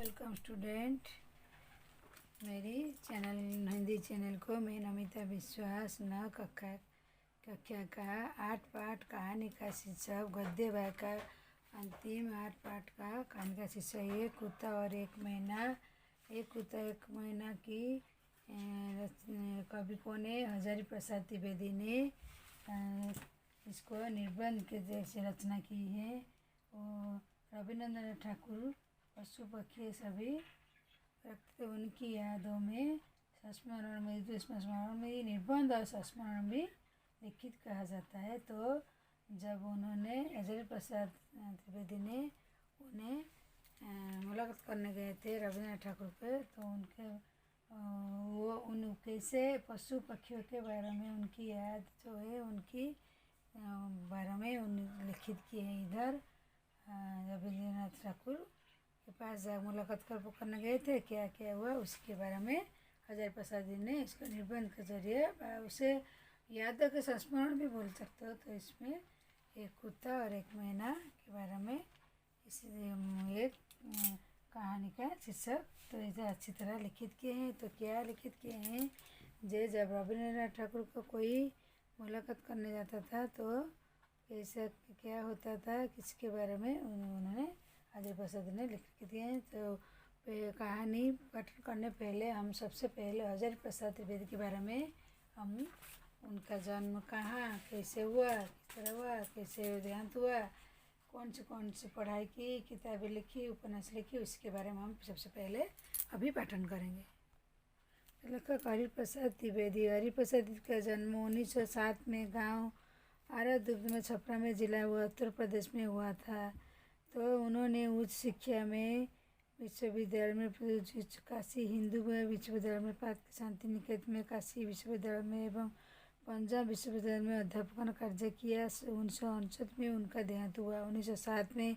Welcome student, मेरी channel Hindi channel को मैं नमिता विश्वास न कक्षा का 8 पाठ कहानी का शीर्षक गद्य वाक्य का अंतिम 8 पाठ का कहानी का शीर्षक एक कुत्ता और एक मैना। एक कुत्ता एक मैना की कवि को ने हजारी प्रसाद त्रिवेदी ने इसको निबंध के जैसे रचना की है। रविन्द्रनाथ ठाकुर पशु पक्षी सभी प्रकृति उनकी यादों में संस्मरण में निबंध और संस्मरण भी लिखित कहा जाता है। तो जब उन्होंने हजारी प्रसाद त्रिवेदी ने उन्हें मुलाकात करने गए थे रविन्द्रनाथ ठाकुर पे, तो उनके उन कैसे पशु पक्षियों के बारे में उनकी याद जो है उनकी बारे में उन लिखित किए हैं। इधर रविन्द्रनाथ ठाकुर के पास जब मुलाकात करने गए थे, क्या क्या हुआ उसके बारे में हजारी प्रसाद जी ने इसको निबंध के जरिए उसे यादों के संस्मरण भी बोल सकते हो। तो इसमें एक कुत्ता और एक मैना के बारे में इसलिए एक कहानी का शीर्षक तो इसे अच्छी तरह लिखित किए हैं। तो क्या लिखित किए हैं, जब रविन्द्रनाथ ठाकुर को कोई मुलाकात करने जाता था तो कैसा क्या होता था, किसके बारे में उन्होंने हजारी प्रसाद ने लिख दिए हैं। तो कहानी पठन करने पहले हम सबसे पहले हजारी प्रसाद त्रिवेदी के बारे में हम उनका जन्म कहाँ कैसे हुआ, किस तरह हुआ, कैसे देहांत हुआ, कौन सी पढ़ाई की, किताबें लिखी, उपन्यास लिखी, उसके बारे में हम सबसे पहले अभी पाठन करेंगे। लेखक हरिप्रसाद त्रिवेदी। हरिप्रसाद का जन्म 1907 में गांव आरादुर्ग में छपरा में जिला हुआ उत्तर प्रदेश में हुआ था। तो उन्होंने उच्च शिक्षा में विश्वविद्यालय में काशी हिंदू विश्वविद्यालय में शांति निकेतन में काशी विश्वविद्यालय में एवं पंजाब विश्वविद्यालय में अध्यापन कार्य किया। 1959 में उनका देहांत हुआ। 1907 में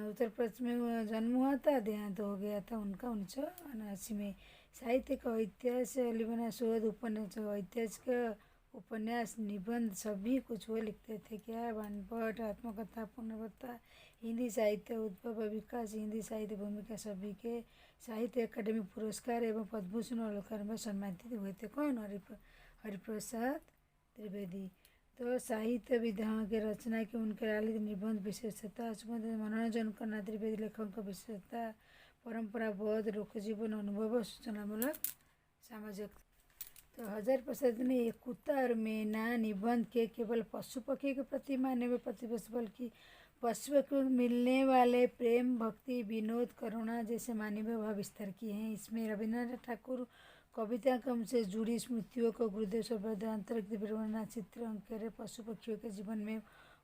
उत्तर प्रदेश में जन्म हुआ था, देहांत हो गया था उनका 1979 में। साहित्य का ऐतिहासिक लिबना शोध उपन्यास ऐतिहासिक उपन्यास निबंध सभी कुछ वो लिखते थे। क्या वानपट आत्मकथा पुनर्वार्ता हिंदी साहित्य उद्भव विकास हिंदी साहित्य भूमिका सभी के साहित्य अकादमी पुरस्कार एवं पद्मभूषण अलंकार में सम्मानित हुए थे। कौन? हरिप्रसाद त्रिवेदी। तो साहित्य विधाओं के रचना की उनके लालित निबंध विशेषता मनोरंजन करना त्रिवेदी लेखकों का विशेषता परंपरा बोध लोक जीवन अनुभव सूचनामूलक सामाजिक। तो हजारी प्रसाद ने एक कुत्ता और मैना निबंध के केवल पशु पक्षी के प्रति मानवीय प्रतिबद्ध बल्कि पशु को मिलने वाले प्रेम भक्ति विनोद करुणा जैसे मानवीय भाव विस्तार किए हैं। इसमें रविन्द्रनाथ ठाकुर कविता क्रम से जुड़ी स्मृतियों को गुरुदेव सर्वोदय अंतरिक्ष विवरणा चित्र अंकेरे पशु पक्षियों के जीवन में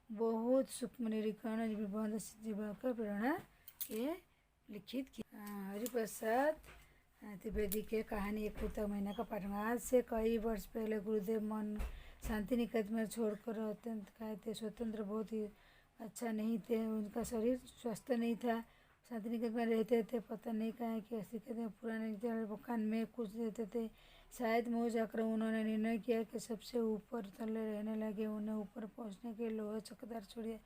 बहुत सूक्ष्म निरीक्षण निबंध जीवन का प्रेरणा के लिखित किया। हरिप्रसाद त्रिवेदी के कहानी एक कुत्ता महीना का पाठन। आज से कई वर्ष पहले गुरुदेव मन शांति निकेतन में छोड़कर अत्यंत खाए थे। स्वतंत्र बहुत ही अच्छा नहीं थे, उनका शरीर स्वस्थ नहीं था। शांति निकेतन में रहते थे, पता नहीं कहाँ कि कहते पुराने मकान में कुछ रहते थे। शायद मोह जाकर उन्होंने निर्णय किया कि सबसे ऊपर तले रहने लगे। उन्हें ऊपर पहुँचने के लोहे चकदार चिड़िया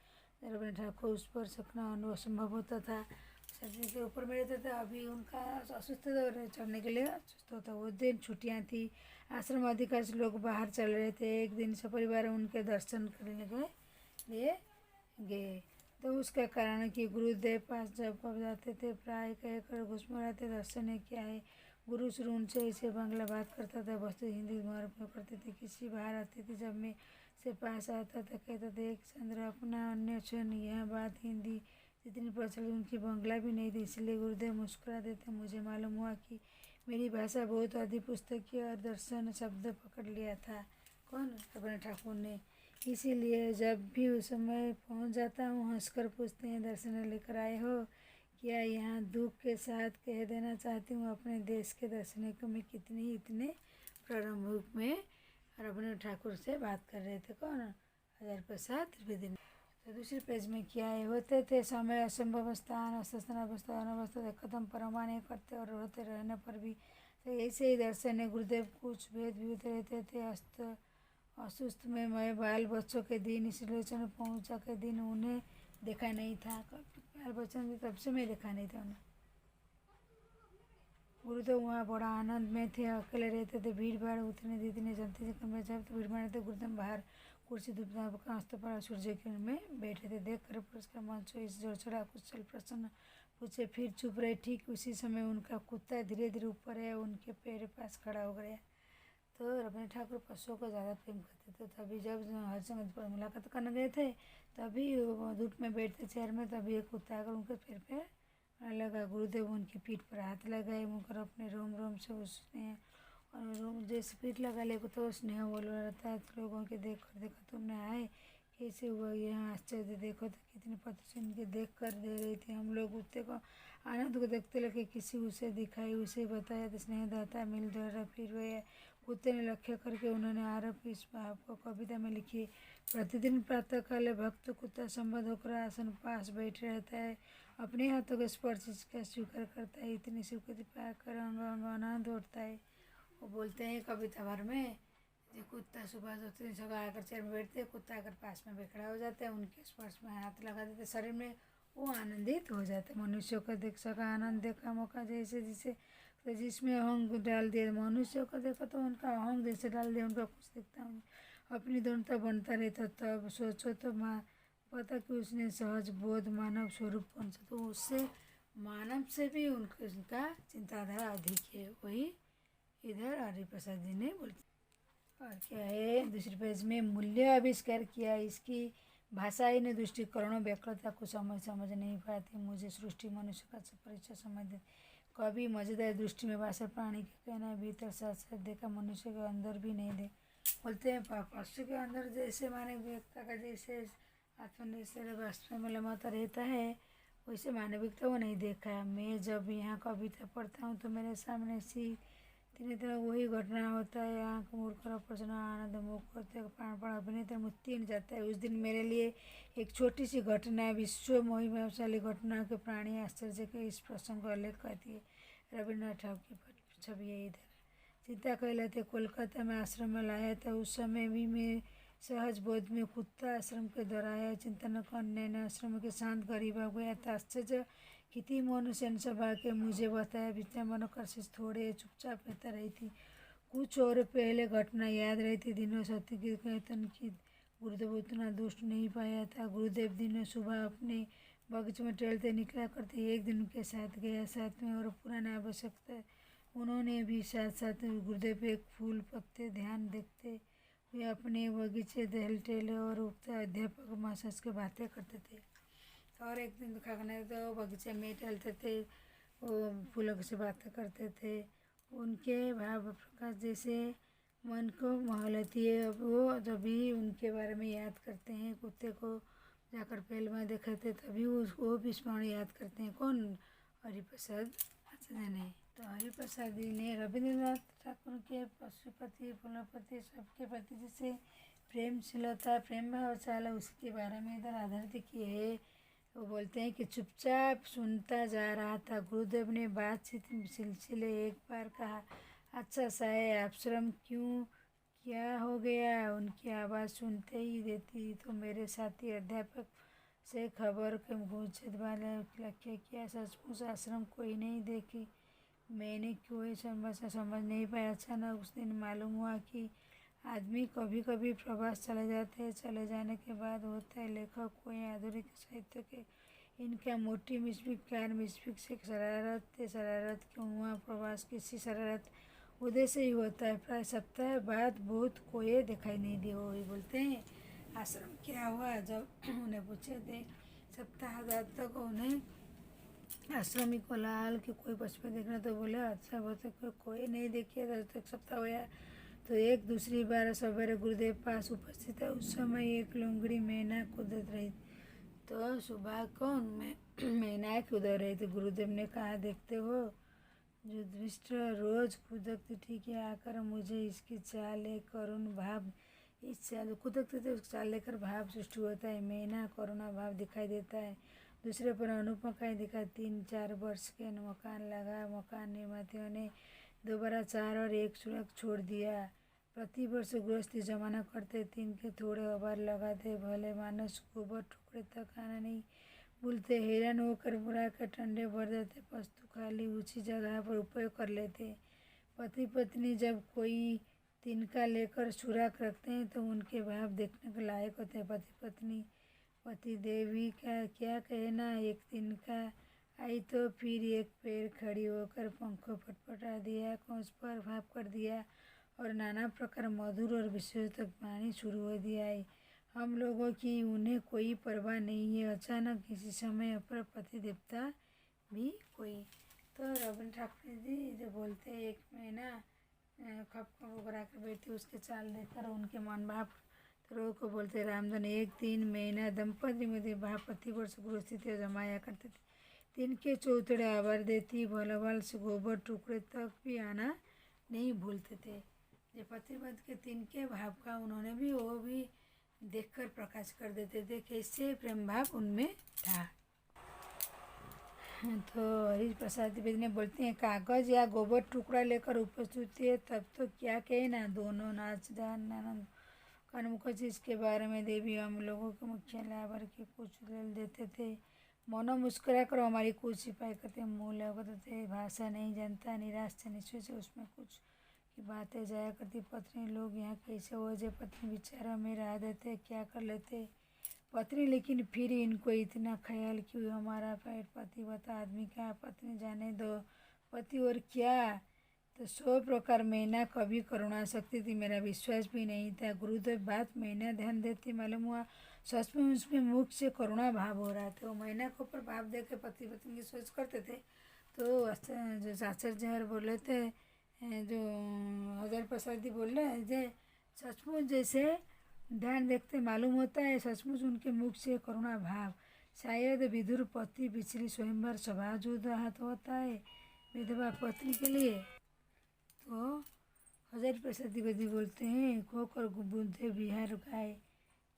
रविन्द्रनाथ ठाकुर उस पर सकना असंभव होता था। शादी के ऊपर में रहते थे, अभी उनका अस्वस्थ चढ़ने के लिए अस्वस्थ होता। वो दिन छुट्टियाँ थी, आश्रम अधिकांश लोग बाहर चल रहे थे। एक दिन सपरिवार उनके दर्शन करने के लिए गए। तो उसका कारण कि गुरुदेव पास जब कब जाते थे प्राय कहकर घुसमुड़ाते दर्शन ने क्या है। गुरु शुरू उनसे ऐसे बांग्ला बात करता था, वस्तु हिंदी में करते थे। किसी बाहर आती थी, जब मैं से पास आता था कहता था एक चंद्र अपना अन्य क्षण। यह बात हिंदी जितनी प्रचलित उनकी बांग्ला भी नहीं थी, इसलिए गुरुदेव मुस्कुरा देते। मुझे मालूम हुआ कि मेरी भाषा बहुत अधिक पुस्तकीय और दर्शन शब्द पकड़ लिया था। कौन? रविन्द्रनाथ ठाकुर ने। इसीलिए जब भी उस समय पहुंच जाता हूँ हंसकर पूछते हैं दर्शन लेकर आए हो क्या? यहाँ दुख के साथ कह देना चाहती हूँ अपने देश के दर्शन को मैं कितने इतने प्रारंभिक में रविन्द्रनाथ ठाकुर से बात कर रहे थे। कौन? हजारी प्रसाद त्रिवेदी। तो दूसरे पेज में क्या है, होते थे समय असंभव स्थान अवस्था अनवस्था कदम परवाह नहीं करते और होते रहने पर भी। तो ऐसे ही दर्शन है गुरुदेव कुछ भेद भी रहते थे। असुस्थ में मैं बाल बच्चों के दिन इसलिए पहुँचा के दिन उन्हें देखा नहीं था। बाल बच्चों ने तब से मैं देखा नहीं था उन्हें। गुरुदेव वहाँ बड़ा आनंद में थे, अकेले रहते थे, भीड़ भाड़ उतने दीदी ने जनते थे कमरे जब तो भीड़ भाड़ थे। गुरुदेव बाहर कुर्सी धूप का अस्त पर सूर्य किरण में बैठे थे। देख कर पुरस्कार मंचो इस जोर चढ़ा कुछ चल प्रसन्न पूछे, फिर चुप रहे। ठीक उसी समय उनका कुत्ता धीरे धीरे ऊपर आया, उनके पैर पास खड़ा हो गया। तो रविन्द्रनाथ ठाकुर पशुओं को ज़्यादा प्रेम करते थे। तभी जब हरिश्चंद्र पर मुलाकात करने गए थे, तभी धूप में बैठते चेयर में, तभी एक कुत्ता आकर उनके पैर पे लगा। गुरुदेव उनकी पीठ पर हाथ लगाए, मुकर अपने रोम रोम से उसने और रोम जैसे पीठ लगा ले तो स्नेह बोल रहता है। लोगों के देखा तुमने आए कैसे हुआ यहाँ आश्चर्य, देखो तो कितने पत्थर से इनके देख कर दे रही थी। हम लोग कुत्ते को आनंद को देखते लगे, किसी उसे दिखाई, उसे बताया तो स्नेह दाता मिल जोड़ा। फिर वे कुत्ते ने लक्ष्य करके उन्होंने आरोप इस भाव को कविता में लिखी। प्रतिदिन प्रातःकाल भक्त कुत्ता संबद्ध होकर आसन पास बैठे रहता है, अपने हाथों के स्पर्श का स्वीकार करता है। इतनी स्वीकृति पाकर अंग अंग आनंद उठता है। वो बोलते हैं कविता भर में, जो कुत्ता सुबह सोते हैं जगह आकर चेयर में बैठते हैं, कुत्ता आकर पास में खड़ा हो जाता है, उनके स्पर्श में हाथ लगा देते, शरीर में वो आनंदित हो जाता है। मनुष्यों का देख सका आनंद देखा मौका जैसे जिसे तो जिसमें अहंग डाल दिया। मनुष्यों को देखा तो उनका अहंग जैसे डाल दिया, उनका कुछ दिखता नहीं, अपनी दृढ़ता बनता रहता। तब सोचो तो पता कि उसने सहज बोध मानव स्वरूप कौन सा, तो उससे मानव से भी उनका चिंताधारा अधिक है। वही इधर हरिप्रसाद जी ने बोलते। और क्या है दूसरे पेज में, मूल्य आविष्कार किया। इसकी भाषाई ने दृष्टिकरणों व्याकुलता को समझ नहीं पाती। मुझे सृष्टि मनुष्य का परिचय समझ दे। कभी मजेदार दृष्टि में भाषा प्राणी के कहना भीतर साथ साथ देखा, मनुष्य के अंदर भी नहीं दे। बोलते हैं पशु के अंदर जैसे मानविकता का जैसे आत्मनिर्भर वास्तव में लमाता रहता है, वैसे मानविकता वो नहीं देखा। मैं जब यहाँ कविता पढ़ता हूँ तो मेरे सामने सी तीन तरह वही घटना होता है। आँख मूड़कर प्रसन्न आनंद मुख करते प्राण अभिनेता मुत्तीन जाता है। उस दिन मेरे लिए एक छोटी सी घटना, विश्व महिमाशाली घटना के प्राणी आश्चर्य के इस प्रसंग को उल्लेख करती है। रविन्द्रनाथ ठाकुर की छवि है इधर। चिंता कहलाते कोलकाता में आश्रम में लाया था। उस समय भी मैं सहज बोध में कुत्ता आश्रम के दोहराया चिंतन करने ने आश्रम के शांत गरीब हो गया था। आश्चर्य कितनी मनुष्य सभा के मुझे बताया। विद्या मनोकर्षित थोड़े चुपचाप रहता रही थी। कुछ और पहले घटना याद रही थी। दिनों सत्य की कहतन की गुरुदेव उतना दुष्ट नहीं पाया था। गुरुदेव दिनों सुबह अपने बगीचे में टहलते निकला करते। एक दिन उनके साथ गया, साथ में और पुराना आवश्यकता उन्होंने भी साथ साथ गुरुदेव एक फूल पत्ते ध्यान देखते हुए अपने बगीचे टहले और उगता अध्यापक महाशय के बातें करते थे। और एक दिन खाने तो बगीचे में टहलते थे, वो फूलों से बातें करते थे। उनके भाव प्रकाश जैसे मन को मोहलती है। अब वो जब भी उनके बारे में याद करते हैं, कुत्ते को जाकर पहले में देखे थे तभी वो भी स्मरण याद करते हैं। कौन? हरिप्रसाद आचार्य ने। तो हरिप्रसाद जी ने रविन्द्रनाथ ठाकुर के पशुपति फूलपति सबके प्रति जैसे प्रेमशीलता प्रेम भाव चाला उसके बारे में इधर आधारित किए है। वो बोलते हैं कि चुपचाप सुनता जा रहा था। गुरुदेव ने बातचीत सिलसिले एक बार कहा, अच्छा साहेब आश्रम क्यों, क्या हो गया? उनकी आवाज़ सुनते ही देती तो मेरे साथी अध्यापक से खबर के पूछने वाले लक्ष्य किया, सचमुच आश्रम कोई नहीं देखी। मैंने क्यों समझ नहीं पाया। अचानक उस दिन मालूम हुआ कि आदमी कभी कभी प्रवास चले जाते हैं। चले जाने के बाद होता है लेखक कोई आधुनिक साहित्य के इनका मोटी मिस्पिक कार मिस्पिक से शरारत क्यों हुआ? प्रवास किसी शरारत उदय से ही होता है। प्राय सप्ताह बाद बहुत कोई दिखाई नहीं दिया। वो ही बोलते हैं आश्रम क्या हुआ? जब उन्हें पूछे थे सप्ताह बाद तक उन्हें आश्रमी को लाल कि कोई पशु देखना, तो बोले अच्छा बोलते कोई नहीं देखिए तो एक सप्ताह हुआ। तो एक दूसरी बार सवेरे गुरुदेव पास उपस्थित है। उस समय एक लोंगड़ी मैना कूद रही। तो सुबह को मैना कूद रही थी। गुरुदेव ने कहा देखते हो युधिष्ठिर रोज कूदकती ठीक है, आकर मुझे इसकी चाल एक करुण भाव, इस चाल कूदकते थे उस चाल लेकर भाव सृष्टि होता है। मैना करुणा भाव दिखाई देता है। दूसरे पर अनुपकाई दिखा। 3-4 वर्ष के मकान लगा। मकान निर्मातियों ने दोबारा 4 और 1 सड़क छोड़ दिया। प्रति वर्ष गृहस्थी जमाना करते। 3 के थोड़े अभार लगाते। भले मानस गोबर टुकड़े तक आना नहीं। बोलते हैरान होकर बुरा कर ठंडे भर देते, वस्तु खाली उसी जगह पर उपयोग कर लेते। पति पत्नी जब कोई तिनका लेकर सुराख रखते हैं तो उनके भाव देखने के लायक होते हैं। पति पत्नी पति देवी का क्या कहना, एक तिनका आई तो फिर एक पैर खड़ी होकर पंखों फटफटा दिया, कोस पर भाप कर दिया और नाना प्रकार मधुर और विशेषतक पानी शुरू हो दिया है। हम लोगों की उन्हें कोई परवाह नहीं है। अचानक किसी समय पर पति देवता भी कोई। तो रविन्द्र ठाकुर जी जो बोलते हैं, एक महीना खप करा कर बैठी, उसके चाल देखकर उनके मन भाव तो को बोलते रामधन। एक 3 महीना दंपति में भाव प्रति वर्ष गृहस्थिति जमाया करते थे। तिनके चौथड़े आवर देती, भलवाल से गोबर टुकड़े तक भी आना नहीं भूलते थे। जो पतिपत के तिनके भाव का उन्होंने भी वो भी देखकर प्रकाश कर देते थे, कैसे प्रेम भाव उनमें था। तो हरीश प्रसाद द्विवेदी ने बोलते हैं, कागज या गोबर टुकड़ा लेकर उपस्थित है तब तो क्या कहना, दोनों नाच गान आनंद कनमुख चीज के बारे में देवी हम लोगों के मुख्य लाभर के कुछ दिल देते थे। मनो मुस्कुरा कर हमारी कुछ सिपाही करते, मुँह लगते, भाषा नहीं जानता, निराश से निश्चय से उसमें कुछ की बातें जाया करती। पत्नी लोग यहाँ कैसे हो जाए, पत्नी विचारों में रह देते, क्या कर लेते पत्नी, लेकिन फिर इनको इतना ख्याल क्यों, हमारा पेट पति बता आदमी का, पत्नी जाने दो पति और क्या। तो 100 प्रकार मैना कभी करुणा सकती थी, मेरा विश्वास भी नहीं था। गुरुदेव बात मैना ध्यान देती, मालूम हुआ सच में उसमें मुख से करुणा भाव हो रहा था। वो मैना के ऊपर भाव दे के पति पत्नी की सोच करते थे। तो जो आचार्य हर बोले थे, जो हजार प्रसाद जी बोल रहे हैं, जे सचमुच जैसे ध्यान देखते मालूम होता है सचमुच उनके मुख से करुणा भाव। शायद विदुर पति पिछली स्वयंवर सभा युद्ध हाथ होता है विधवा पत्नी के लिए। तो हजार प्रसाद द्विवेदी बोलते हैं, खोकर बुद्धे बिहार गाए,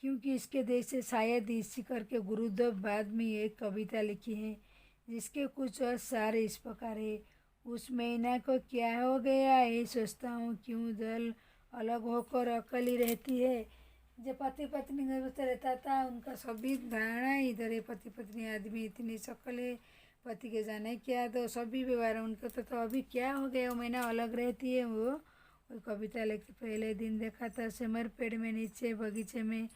क्योंकि इसके देश से शायद इसी करके गुरुदेव बाद में एक कविता लिखी है जिसके कुछ सारे इस प्रकार है। उस महीना को क्या हो गया, ये सोचता हूँ क्यों दल अलग होकर अकेली रहती है। जब पति पत्नी घर में रहता था उनका सभी धारणा इधर है, पति पत्नी आदमी इतनी शकल है, पति के जाने क्या, तो सभी व्यवहार उनका तो अभी क्या हो गया, वो महीना अलग रहती है। वो कविता लिखती, पहले दिन देखा था सिमर पेड़ में नीचे बगीचे में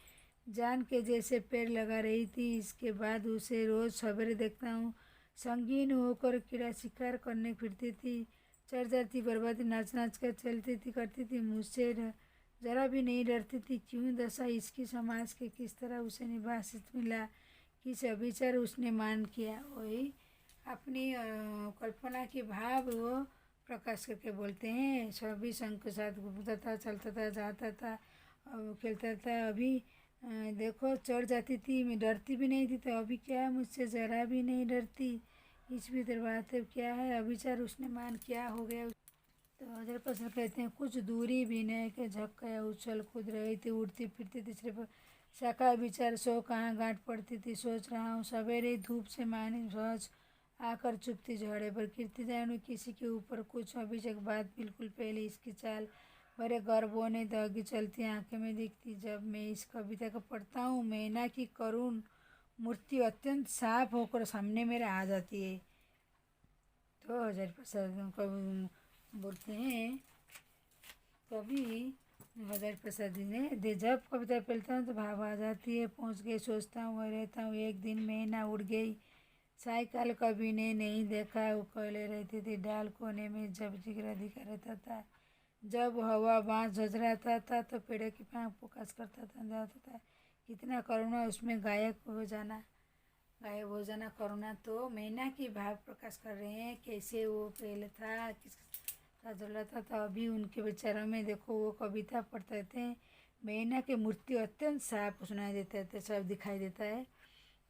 जान के जैसे पेड़ लगा रही थी, इसके बाद उसे रोज़ सवेरे देखता हूँ संगीन होकर कीड़ा शिकार करने फिरती थी, चढ़ जाती, बर्बादी नाच नाच कर चलती थी, करती थी, मुझसे जरा भी नहीं डरती थी। क्यों दशा इसकी समाज के, किस तरह उसे निवासित मिला, किस अविचार उसने मान किया। वही अपनी कल्पना की भाव वो प्रकाश करके बोलते हैं। सभी संघ के साथ घूमता था, चलता था, जाता था, खेलता था। अभी देखो चढ़ जाती थी, मैं डरती भी नहीं थी, तो अभी क्या है मुझसे जरा भी नहीं डरती। इस भी बात क्या है, अविचार उसने मान क्या हो गया। तो हजार प्रसाद कहते हैं, कुछ दूरी भी नहीं के झक्का उछल कूद रही थी, उड़ती फिरती थी, सिर्फ शाखा विचार सो कहाँ गांठ पड़ती थी। सोच रहा हूँ सवेरे धूप से मानी सहज आकर चुपती झड़े पर गिरती जाऊँ किसी के ऊपर कुछ अभिषेक बात बिल्कुल पहले इसकी चाल बड़े गर्वों ने दगी चलती आंखें में दिखती। जब मैं इस कविता को पढ़ता हूँ मैना की करुण मूर्ति अत्यंत साफ होकर सामने मेरे आ जाती है। तो हजार प्रसाद बोलते हैं, कभी हजार प्रसाद जी ने जब कविता पढ़ता हूँ तो भाव आ जाती है। पहुँच गई, सोचता हूँ रहता हूँ, एक दिन मैना उड़ गई, साइकिल कभी ने नहीं देखा, वो कोयले रहती थी डाल कोने में, जब जिगरा दिखा रहता था, जब हवा बाँस झंझराता था तो पेड़ की पाँव प्रकाश करता था, जाता था। कितना करुणा उसमें गायब हो जाना करुणा। तो मैना की भाव प्रकाश कर रहे हैं, कैसे वो पहले था, किसका जरूरत था। अभी उनके विचारों में देखो, वो कविता पढ़ते थे, मैना की मूर्ति अत्यंत साफ सुनाई देते थे, सब दिखाई देता है।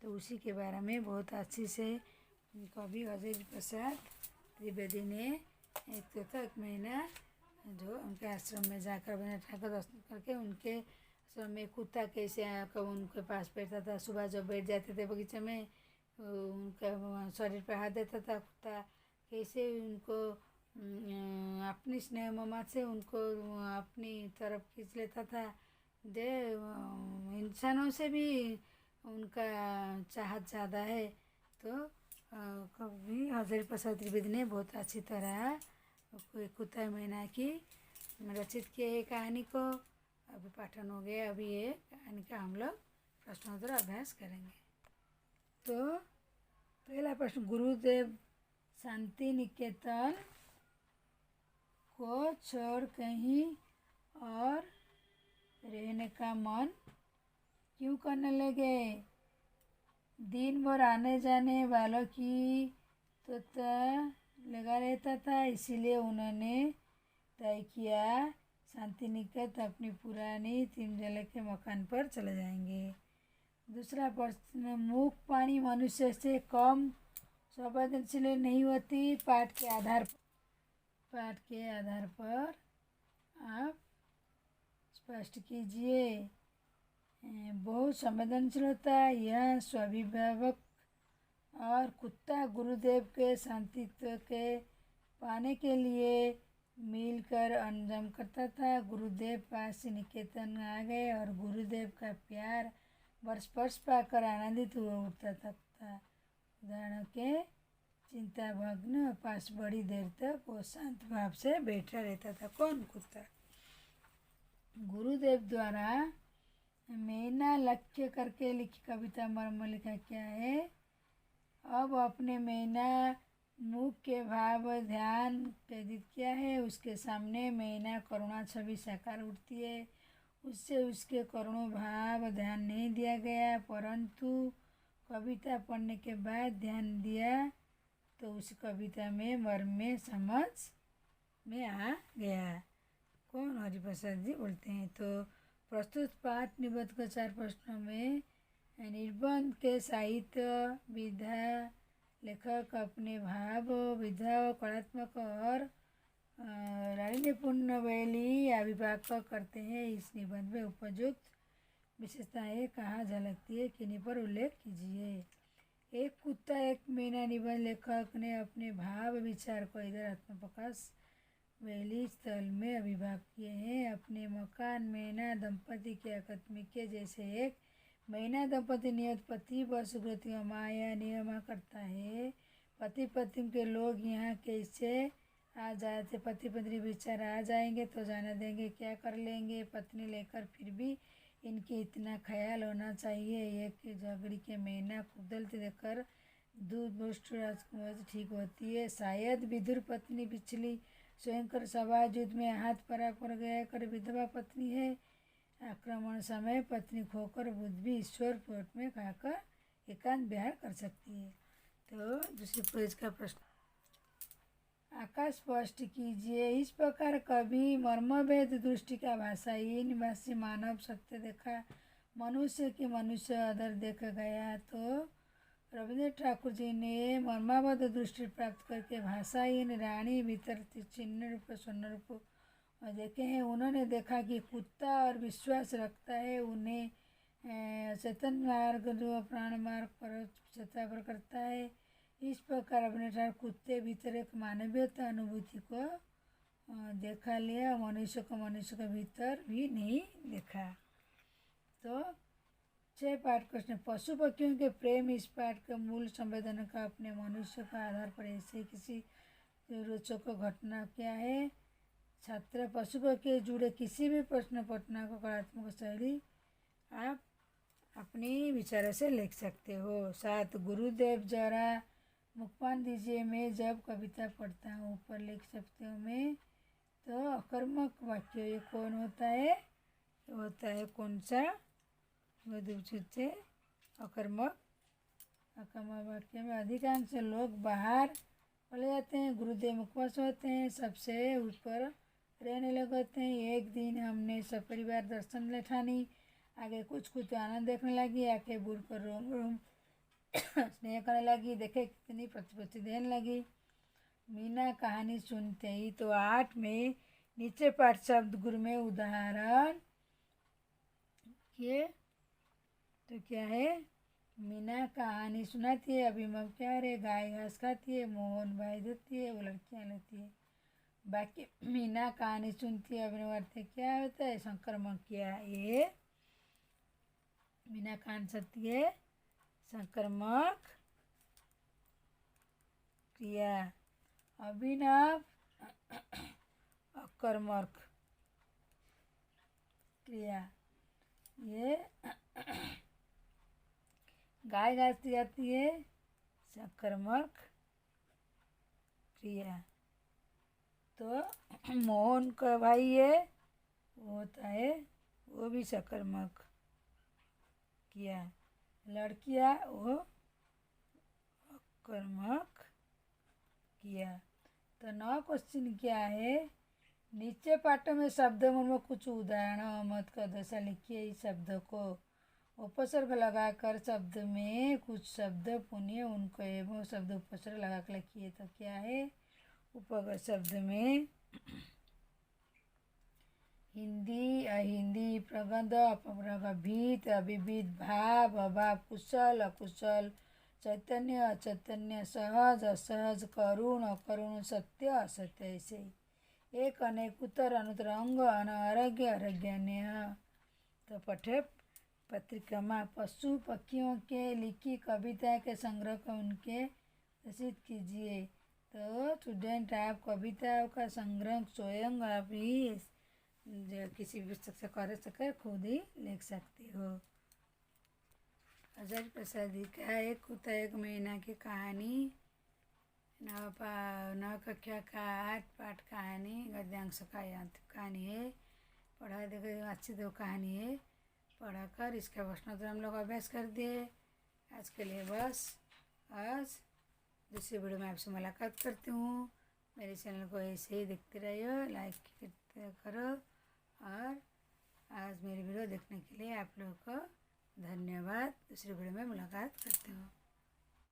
तो उसी के बारे में बहुत अच्छी से कवि हजार प्रसाद द्विवेदी ने एक महीना जो उनके आश्रम में जाकर रविन्द्र ठाकुर दर्शन करके, उनके आश्रम में कुत्ता कैसे आकर उनके पास बैठता था, सुबह जब बैठ जाते थे बगीचे में, उनका शरीर पर हाथ देता था कुत्ता, कैसे उनको अपनी स्नेह ममता से उनको अपनी तरफ खींच लेता था। दे इंसानों से भी उनका चाहत ज़्यादा है। तो कवि हजारी प्रसाद त्रिवेदी ने बहुत अच्छी तरह कुत्ता मैना की रचित किए है कहानी को। अभी पाठन हो गया। अभी ये कहानी का हम लोग प्रश्नोत्तर अभ्यास करेंगे। तो पहला प्रश्न, गुरुदेव शांति निकेतन को छोड़ कहीं और रहने का मन क्यों करने लगे? दिन भर आने जाने वालों की तोता लगा रहता था, इसीलिए उन्होंने तय किया शांति निकेतन अपनी पुरानी तिमजले के मकान पर चले जाएंगे। दूसरा प्रश्न, मूक पानी मनुष्य से कम संवेदनशील नहीं होती। पाठ के आधार पर आप स्पष्ट कीजिए। बहुत संवेदनशील होता है यह स्वाभिभावक और कुत्ता गुरुदेव के शांतित्व के पाने के लिए मिलकर अंजाम करता था। गुरुदेव पास निकेतन आ गए और गुरुदेव का प्यार स्पर्श पाकर आनंदित हो उठता था। उदाहरण के चिंताभग्न पास बड़ी देर तक वो शांत भाव से बैठा रहता था। कौन? कुत्ता। गुरुदेव द्वारा मैना लक्ष्य करके लिखी कविता मर्म लिखा क्या है? अब अपने मैना मुख के भाव ध्यान केंद्रित किया है। उसके सामने मैना करुणा छवि साकार उठती है। उससे उसके करुण भाव ध्यान नहीं दिया गया, परंतु कविता पढ़ने के बाद ध्यान दिया तो उस कविता में मर्म में समझ में आ गया। कौन? हरिप्रसाद जी बोलते हैं। तो प्रस्तुत पाठ निबंध के 4 प्रश्नों में निबंध के साहित्य विधा लेखक अपने भाव विधा कलात्मक और राणीपूर्ण शैली अभिव्यक्त करते हैं। इस निबंध में उपयुक्त विशेषताएं कहाँ झलकती है, किन्हीं पर उल्लेख कीजिए। एक कुत्ता एक मैना निबंध लेखक ने अपने भाव विचार को इधर आत्मप्रकाश वैली स्थल में अभिव्यक्त किए हैं। अपने मकान मैना दंपति के अकात्मिक के जैसे एक मैना दंपति नियत पति व सुकृति माया नियमा करता है। पति पत्नी के लोग यहाँ कैसे आ जाते? पति पत्नी विचार आ जाएंगे तो जाने देंगे, क्या कर लेंगे? पत्नी लेकर फिर भी इनकी इतना ख्याल होना चाहिए। एक झगड़ी के मैना कुदलते देखकर दूध भ्रष्ट राजकुमार ठीक होती है। शायद विदुर पत्नी पिछली स्वयंकर सभा युद्ध में हाथ परा कर गया कर विधवा पत्नी है। आक्रमण समय पत्नी खोकर बुद्ध भी ईश्वर पेट में खाकर एकांत विहार कर सकती है। तो दूसरे पेज का प्रश्न, आकाश स्पष्ट कीजिए। इस प्रकार कभी मर्मभेद दृष्टि का भाषाई निवासी मानव सत्य देखा, मनुष्य की मनुष्य अदर देख गया। तो रविन्द्रनाथ ठाकुर जी ने मर्माबद्ध दृष्टि प्राप्त करके भाषाहीन रानी भीतर चिन्ह रूप स्वर्ण रूप देखे हैं। उन्होंने देखा कि कुत्ता और विश्वास रखता है, उन्हें चेतन मार्ग जो प्राण मार्ग पर सत्ता पर करता है। इस प्रकार अपने कुत्ते भीतर एक मानवीयता अनुभूति को देखा लिया, मनुष्य को मनुष्य के भीतर भी नहीं देखा। तो 6 पाठ प्रश्न, पशु पक्षियों के प्रेम। इस पाठ का मूल संवेदन का अपने मनुष्य का आधार पर ऐसे किसी रोचक घटना क्या है? छात्र, पशु पक्षी जुड़े किसी भी प्रश्न पटना को कलात्मक शैली आप अपनी विचारों से लिख सकते हो। 7, गुरुदेव जरा मुखपान दीजिए। मैं जब कविता पढ़ता हूँ ऊपर लिख सकते हो मैं। तो अकर्मक वाक्य ये कौन होता है? होता है कौन सा? से अकर्मक वाक्य में अधिकांश लोग बाहर चले जाते हैं, गुरुदेव मुखवास होते हैं, सबसे ऊपर रहने लगते हैं। एक दिन हमने सब परिवार दर्शन ले ठानी, आगे कुछ आनंद देखने लगी, आंखें बूढ़ कर रोम रोम स्नेह करने लगी, देखे कितनी प्रतिपत्ति देने लगी। मीना कहानी सुनते ही। तो 8 में नीचे पाठ शब्द गुरु में उदाहरण किए। तो क्या है? मीना कहानी सुनाती है, अभिमव क्या रे, गाय घास खाती है, मोहन भाई धोती है, वो लड़कियाँ लेती है। बाकी मीना कहानी सुनती है, अभिनव अर्थ क्या होता है? संक्रमण क्या? ये बिना कान सत्य संक्रमक क्रिया। अभिनव अकर्मक क्रिया। ये गाय गाती जाती है सकर्मक क्रिया। तो मोहन का भाई है वो होता है वो भी सकर्मक क्रिया। लड़कियाँ वो अकर्मक क्रिया। तो 9 क्वेश्चन क्या है, नीचे पाठों में शब्द में कुछ उदाहरण मत कर दशा लिखिए। इस शब्द को उपसर्ग लगाकर शब्द में कुछ शब्द पुनिए उनको एवं शब्द उपसर्ग लगाकर लिखिए। तो क्या है, उपसर्ग शब्द में हिंदी अहिंदी, प्रगंध अपप्रग, भीत अभिभीत, भाव अभाव, कुशल अकुशल, चैतन्य अचैतन्य, सहज असहज, करुण अकरुण, सत्य असत्य, ऐसे एक अनेक उत्तर अनुत्तर, अंग अनारोग्य आरोग्य। तो पठे पत्रिका में पशु पक्षियों के लिखी कविता के संग्रह को उनके प्रसिद्ध कीजिए। तो स्टूडेंट आप कविताओं का संग्रह स्वयं आप ही जो किसी पुस्तक से कर सके खुद ही लिख सकते हो। अजय प्रसाद जी का एक कुत्ता एक महीना की कहानी, 9 कक्षा का 8 पाठ कहानी, गद्यांश का कहानी है। पढ़ा देखो अच्छी दो कहानी है, पढ़ाकर इसका प्रश्नोत्तर हम लोग अभ्यास कर दिए। आज के लिए बस। आज दूसरी वीडियो में आपसे मुलाकात करती हूँ। मेरे चैनल को ऐसे ही देखते रहिए, लाइक करो। और आज मेरी वीडियो देखने के लिए आप लोगों को धन्यवाद। दूसरी वीडियो में मुलाकात करती हूँ।